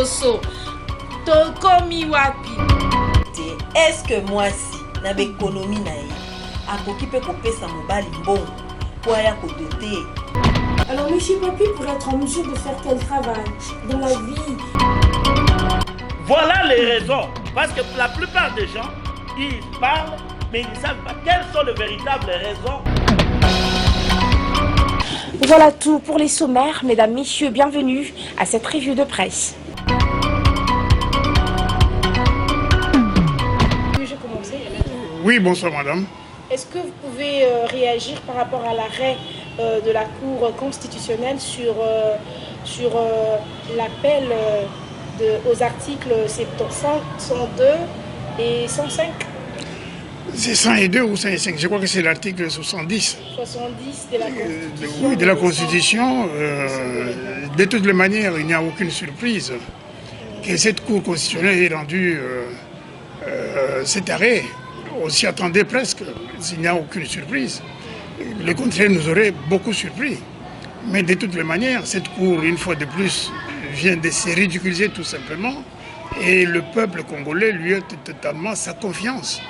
Loposo. Tokomi wapi. Est-ce que moi si na économie na ye akoki pe kopesa mobali mbongo pour aya kodoter? Alors monsieur Papi, pour être en mesure de faire quel travail dans la vie? Voilà les raisons. Parce que la plupart des gens, ils parlent, mais ils ne savent pas quelles sont les véritables raisons. Voilà tout pour les sommaires. Mesdames, messieurs, bienvenue à cette revue de presse. Puis-je commencer? Oui, bonsoir madame. Est-ce que vous pouvez réagir par rapport à l'arrêt de la Cour constitutionnelle sur l'appel aux articles 102 et 105? C'est 102 ou 105? Je crois que c'est l'article 70. 70 de la Constitution. Oui, de la Constitution. De toutes les manières, il n'y a aucune surprise que cette Cour constitutionnelle ait rendu cet arrêt. On s'y attendait presque. Il n'y a aucune surprise. Le contraire nous aurait beaucoup surpris. Mais de toutes les manières, cette Cour, une fois de plus, vient de se ridiculiser tout simplement. Et le peuple congolais lui ôte totalement sa confiance.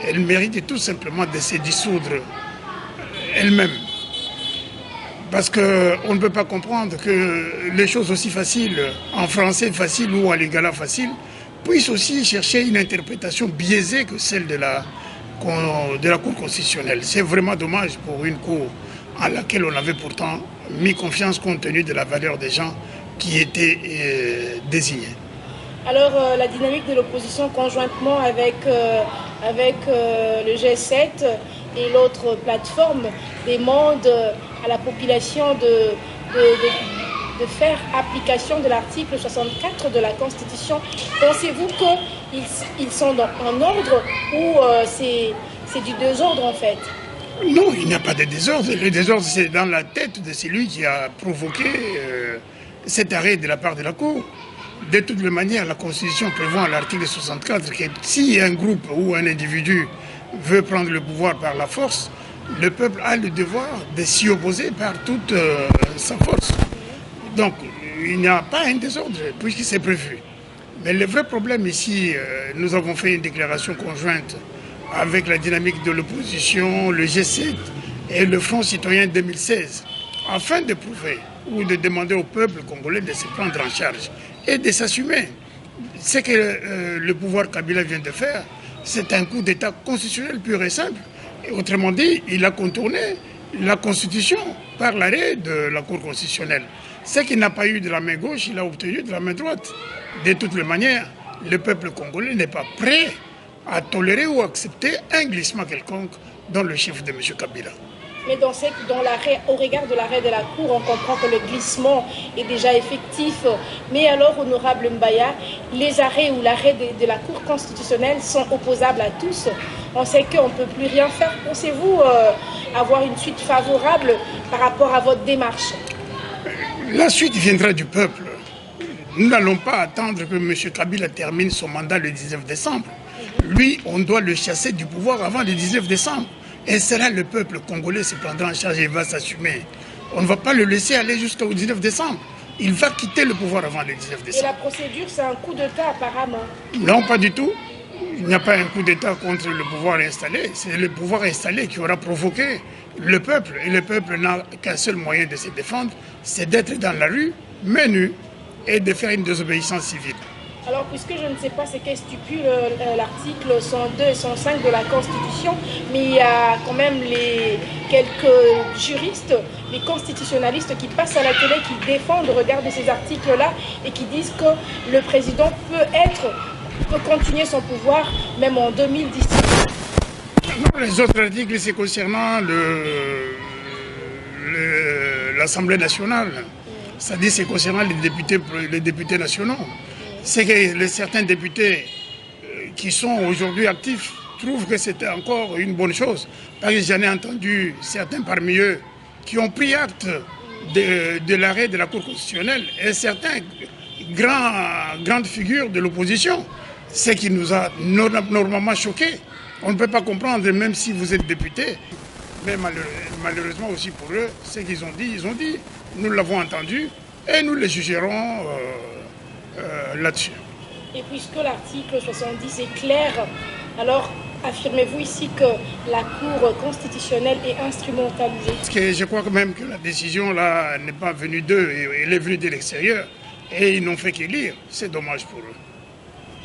Elle mérite tout simplement de se dissoudre elle-même. Parce qu'on ne peut pas comprendre que les choses aussi faciles, en français facile ou en lingala facile, puissent aussi chercher une interprétation biaisée que celle de la Cour constitutionnelle. C'est vraiment dommage pour une Cour à laquelle on avait pourtant mis confiance compte tenu de la valeur des gens qui étaient désignés. Alors la dynamique de l'opposition conjointement avec le G7 et l'autre plateforme demande à la population de faire application de l'article 64 de la Constitution. Pensez-vous qu'ils sont en ordre ou c'est du désordre en fait? Non, il n'y a pas de désordre. Le désordre, c'est dans la tête de celui qui a provoqué cet arrêt de la part de la Cour. De toutes les manières, la Constitution prévoit à l'article 64 que si un groupe ou un individu veut prendre le pouvoir par la force, le peuple a le devoir de s'y opposer par toute sa force. Donc, il n'y a pas un désordre, puisque c'est prévu. Mais le vrai problème ici, nous avons fait une déclaration conjointe avec la dynamique de l'opposition, le G7 et le Front citoyen 2016, afin de prouver ou de demander au peuple congolais de se prendre en charge et de s'assumer. Ce que le pouvoir Kabila vient de faire, c'est un coup d'État constitutionnel pur et simple. Et autrement dit, il a contourné la Constitution par l'arrêt de la Cour constitutionnelle. Ce qu'il n'a pas eu de la main gauche, il a obtenu de la main droite. De toutes les manières, le peuple congolais n'est pas prêt à tolérer ou accepter un glissement quelconque dans le chef de M. Kabila. Mais au regard de l'arrêt de la Cour, on comprend que le glissement est déjà effectif. Mais alors, honorable Mbaya, les arrêts ou l'arrêt de la Cour constitutionnelle sont opposables à tous. On sait qu'on ne peut plus rien faire. Pensez-vous avoir une suite favorable par rapport à votre démarche? La suite viendra du peuple. Nous n'allons pas attendre que M. Kabila termine son mandat le 19 décembre. Lui, on doit le chasser du pouvoir avant le 19 décembre. Et sera le peuple congolais se prendra en charge et va s'assumer. On ne va pas le laisser aller jusqu'au 19 décembre. Il va quitter le pouvoir avant le 19 décembre. Et la procédure, c'est un coup d'État apparemment? Non, pas du tout. Il n'y a pas un coup d'État contre le pouvoir installé. C'est le pouvoir installé qui aura provoqué le peuple. Et le peuple n'a qu'un seul moyen de se défendre, c'est d'être dans la rue, main nue, et de faire une désobéissance civile. Alors, puisque je ne sais pas ce qu'est stipule l'article 102 et 105 de la Constitution, mais il y a quand même quelques juristes, les constitutionnalistes qui passent à la télé, qui défendent, regardent ces articles-là et qui disent que le président peut continuer son pouvoir même en 2017. Non, les autres articles, c'est concernant l'Assemblée nationale. C'est-à-dire c'est concernant les députés nationaux. C'est que certains députés qui sont aujourd'hui actifs trouvent que c'était encore une bonne chose. Parce que j'en ai entendu certains parmi eux qui ont pris acte de l'arrêt de la Cour constitutionnelle et certains grandes figures de l'opposition. Ce qui nous a normalement choqués. On ne peut pas comprendre, même si vous êtes député. Mais malheureusement aussi pour eux, ce qu'ils ont dit, nous l'avons entendu et nous les jugerons là-dessus. Et puisque l'article 70 est clair, alors affirmez-vous ici que la Cour constitutionnelle est instrumentalisée? Parce que je crois quand même que la décision là n'est pas venue d'eux, elle est venue de l'extérieur et ils n'ont fait que lire. C'est dommage pour eux.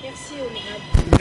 Merci, honorable.